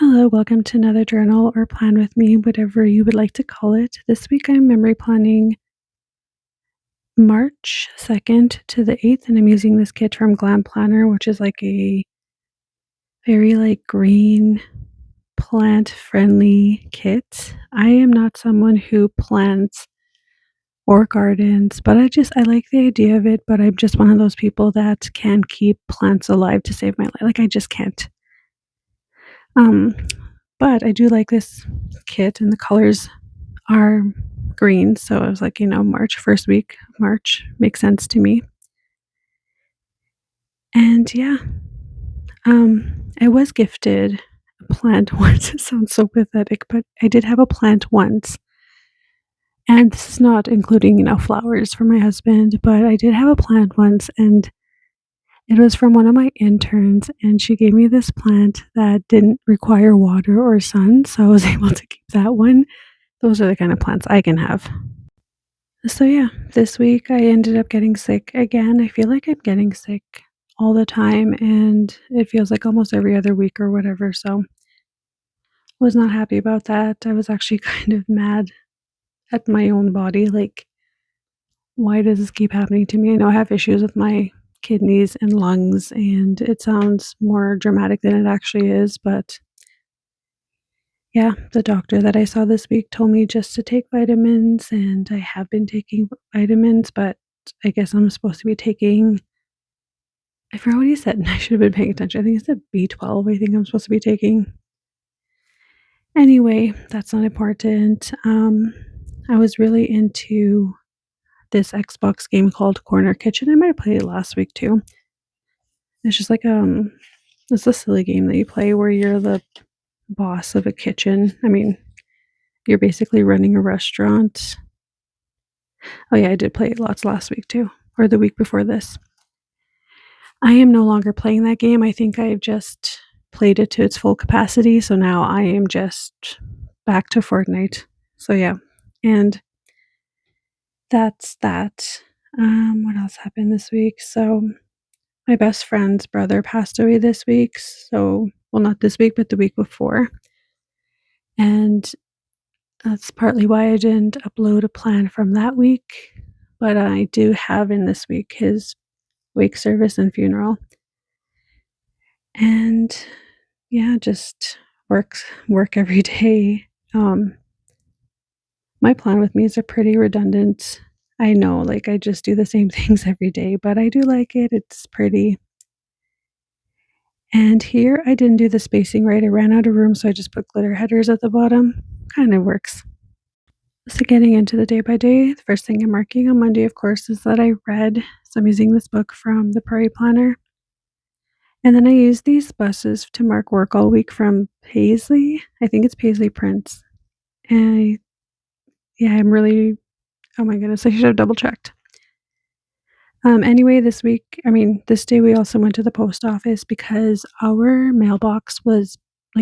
Hello, welcome to another journal or plan with me, whatever you would like to call it. This week I'm memory planning March 2nd to the 8th, and I'm using this kit from GLAM Planner, which is like a very green plant friendly kit. I am not someone who plants or gardens, but I like the idea of it, but I'm just one of those people that can keep plants alive to save my life. I just can't. Um, but I do like this kit, and the colors are green, so I was like, March, first week of March makes sense to me. And yeah, I was gifted a plant once. It sounds so pathetic, but I did have a plant once. And this is not including, flowers for my husband, but I did have a plant once, and it was from one of my interns, and she gave me this plant that didn't require water or sun, so I was able to keep that one. Those are the kind of plants I can have. So yeah, this week I ended up getting sick again. I feel like I'm getting sick all the time, and it feels like almost every other week or whatever. So was not happy about that. I was actually kind of mad at my own body. Like, why does this keep happening to me? I know I have issues with my kidneys and lungs, and it sounds more dramatic than it actually is, but yeah, the doctor that I saw this week told me just to take vitamins, and I have been taking vitamins, but I guess I'm supposed to be taking, I forgot what he said. I should have been paying attention. I think he said B12, I think I'm supposed to be taking. Anyway, that's not important. I was really into this Xbox game called Corner Kitchen. I might have played it last week too. It's just it's a silly game that you play where you're the boss of a kitchen. I mean, you're basically running a restaurant. Oh yeah, I did play it lots last week too, or the week before this. I am no longer playing that game. I think I've just played it to its full capacity, so now I am just back to Fortnite. So yeah, and that's that. What else happened this week? So my best friend's brother passed away this week. So, well, not this week, but the week before. And that's partly why I didn't upload a plan from that week. But I do have in this week his wake service and funeral. And yeah, just work every day. My plan with me is a pretty redundant. I know, I just do the same things every day, but I do like it. It's pretty. And here I didn't do the spacing right. I ran out of room, so I just put glitter headers at the bottom. Kind of works. So getting into the day by day, the first thing I'm marking on Monday, of course, is that I read. So I'm using this book from the Prairie Planner. And then I use these buses to mark work all week from Paisley. I think it's Paisley Prints. And I'm really, oh my goodness, I should have double checked. Anyway, this day we also went to the post office because our mailbox was,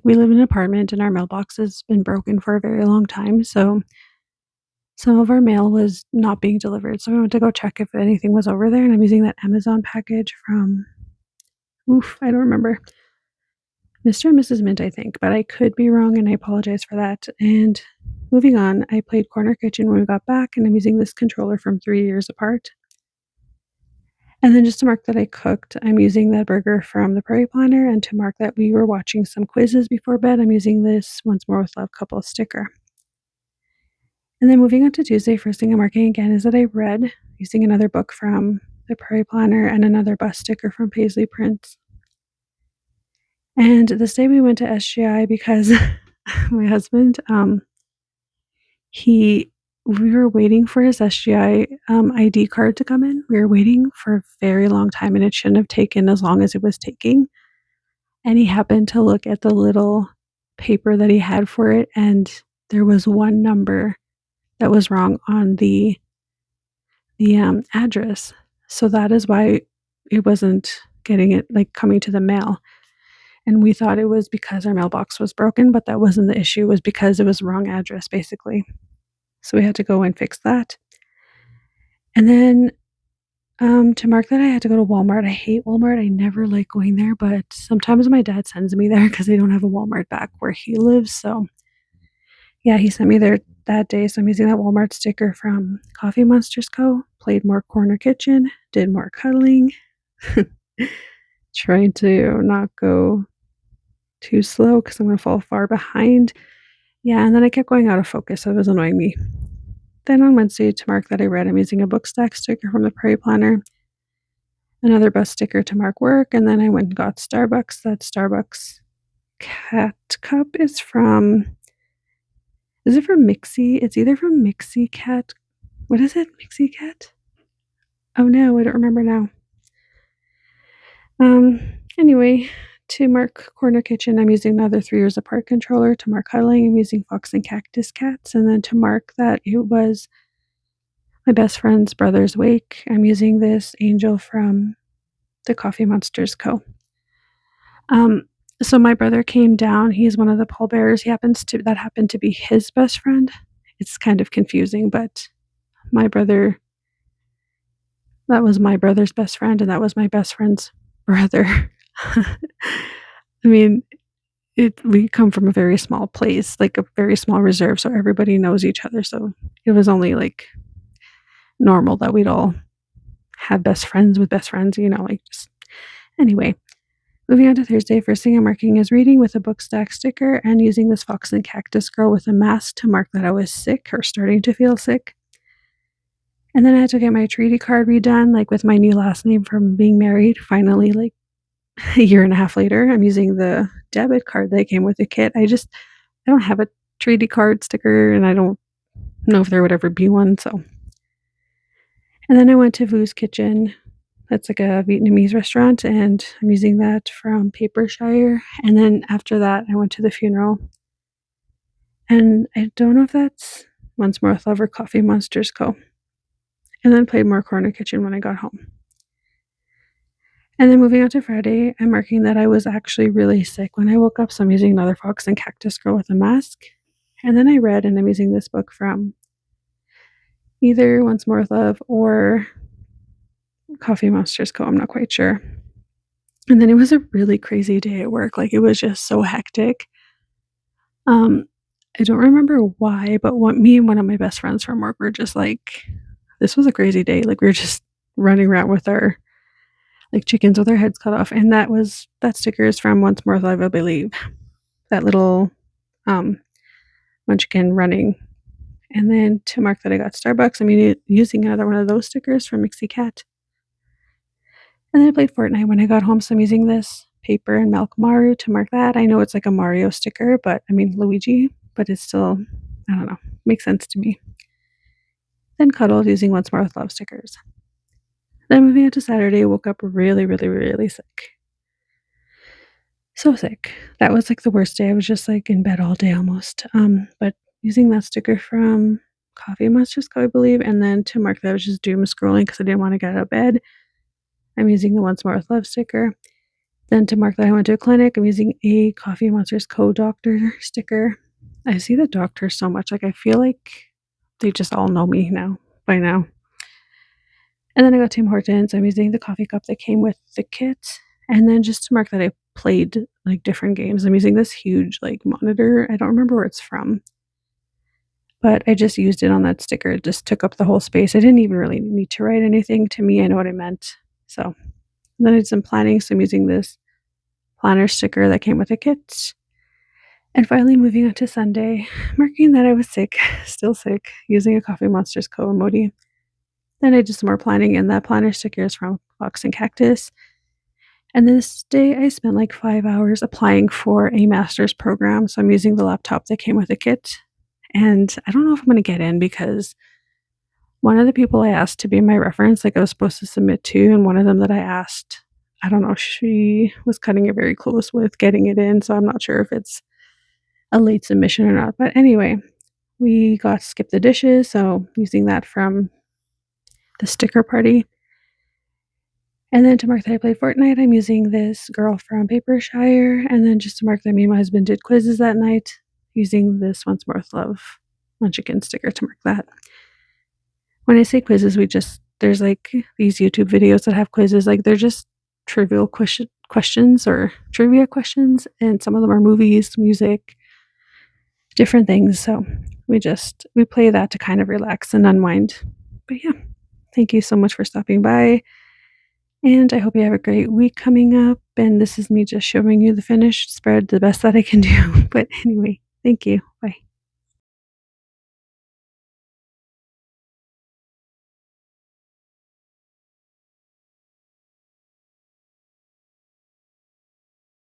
we live in an apartment and our mailbox has been broken for a very long time. So some of our mail was not being delivered. So we went to go check if anything was over there. And I'm using that Amazon package from, I don't remember, Mr. and Mrs. Mint, I think, but I could be wrong and I apologize for that. And moving on, I played Corner Kitchen when we got back, and I'm using this controller from 3 years apart. And then just to mark that I cooked, I'm using that burger from the Prairie Planner, and to mark that we were watching some quizzes before bed, I'm using this Once More with Love couple sticker. And then moving on to Tuesday, first thing I'm marking again is that I read, using another book from the Prairie Planner and another bus sticker from Paisley Prints. And this day we went to SGI because my husband, we were waiting for his SGI ID card to come in. We were waiting for a very long time, and it shouldn't have taken as long as it was taking. And he happened to look at the little paper that he had for it, and there was one number that was wrong on the address. So that is why it wasn't getting it, coming to the mail. And we thought it was because our mailbox was broken, but that wasn't the issue. It was because it was the wrong address, basically. So we had to go and fix that. And then To mark that I had to go to Walmart. I hate Walmart, I never like going there, but sometimes my dad sends me there because they don't have a Walmart back where he lives, so yeah, he sent me there that day, so I'm using that Walmart sticker from Coffee Monsters Co., played more Corner Kitchen, did more cuddling, trying to not go too slow because 'cause I'm gonna fall far behind. Yeah, and then I kept going out of focus, so it was annoying me. Then on Wednesday, to mark that I read, I'm using a book stack sticker from the Prairie Planner, another bus sticker to mark work, and then I went and got Starbucks. That Starbucks cat cup is it from Mixie? It's either from Mixie Cat. What is it? Mixie Cat? Oh no, I don't remember now. Um, anyway, to mark Corner Kitchen, I'm using another 3 years apart controller. To mark cuddling, I'm using Fox and Cactus Cats. And then to mark that it was my best friend's brother's wake, I'm using this angel from the Coffee Monsters Co. Um, so my brother came down. He's one of the pallbearers. That happened to be his best friend. It's kind of confusing, but my brother that was my brother's best friend, and that was my best friend's brother. I mean, we come from a very small place, like a very small reserve, so everybody knows each other. So it was only like normal that we'd all have best friends with best friends, like just anyway. Moving on to Thursday, first thing I'm marking is reading with a book stack sticker and using this Fox and Cactus girl with a mask to mark that I was sick or starting to feel sick. And then I had to get my treaty card redone, like with my new last name from being married. Finally, like a year and a half later, I'm using the debit card that came with the kit. I don't have a treaty card sticker and I don't know if there would ever be one. So, and then I went to Vu's Kitchen. That's like a Vietnamese restaurant, and I'm using that from Papershire. And then after that, I went to the funeral. And I don't know if that's Once More with Love or Coffee Monsters Co. And then played more Corner Kitchen when I got home. And then moving on to Friday, I'm marking that I was actually really sick when I woke up, so I'm using another Fox and Cactus Girl with a mask. And then I read, and I'm using this book from either Once More with Love or Coffee Monsters Co. I'm not quite sure. And then it was a really crazy day at work. Like, it was just so hectic. I don't remember why, but me and one of my best friends from work were just like, this was a crazy day. Like, we were just running around with our like chickens with their heads cut off. And that sticker is from Once More Live, I believe. That little munchkin running. And then to mark that I got Starbucks, I'm using another one of those stickers from Mixie Cat. And then I played Fortnite when I got home, so I'm using this paper and milk Mario to mark that. I know it's like a Mario sticker, but I mean Luigi, but it's still, I don't know, makes sense to me. Then cuddled using Once More with Love stickers. Then moving on to Saturday, woke up really, really, really sick. So sick. That was like the worst day. I was just like in bed all day almost. But using that sticker from Coffee Monsters Co., I believe, and then to mark that I was just doom scrolling because I didn't want to get out of bed. I'm using the Once More with Love sticker. Then to mark that I went to a clinic, I'm using a Coffee Monsters Co. doctor sticker. I see the doctor so much. Like, I feel like they just all know me by now. And then I got Tim Hortons. I'm using the coffee cup that came with the kit. And then just to mark that I played like different games, I'm using this huge like monitor. I don't remember where it's from, but I just used it on that sticker. It just took up the whole space. I didn't even really need to write anything. To me, I know what I meant. So then I did some planning. So I'm using this planner sticker that came with the kit. And finally, moving on to Sunday, marking that I was sick, still sick, using a Coffee Monsters Co. emoji. Then I did some more planning, and that planner sticker is from Fox and Cactus. And this day, I spent like 5 hours applying for a master's program. So I'm using the laptop that came with the kit. And I don't know if I'm going to get in because one of the people I asked to be my reference, like I was supposed to submit to, and one of them that I asked, I don't know, she was cutting it very close with getting it in. So I'm not sure if it's a late submission or not. But anyway, we got Skip the Dishes. So using that from the sticker party. And then to mark that I played Fortnite, I'm using this girl from Papershire. And then just to mark that me and my husband did quizzes that night, using this Once More with Love Munchkin sticker to mark that. When I say quizzes, we just there's, like, these YouTube videos that have quizzes, like, they're just trivial questions or trivia questions, and some of them are movies, music, different things, so we play that to kind of relax and unwind. But yeah, thank you so much for stopping by, and I hope you have a great week coming up, and this is me just showing you the finished spread the best that I can do. But anyway, thank you.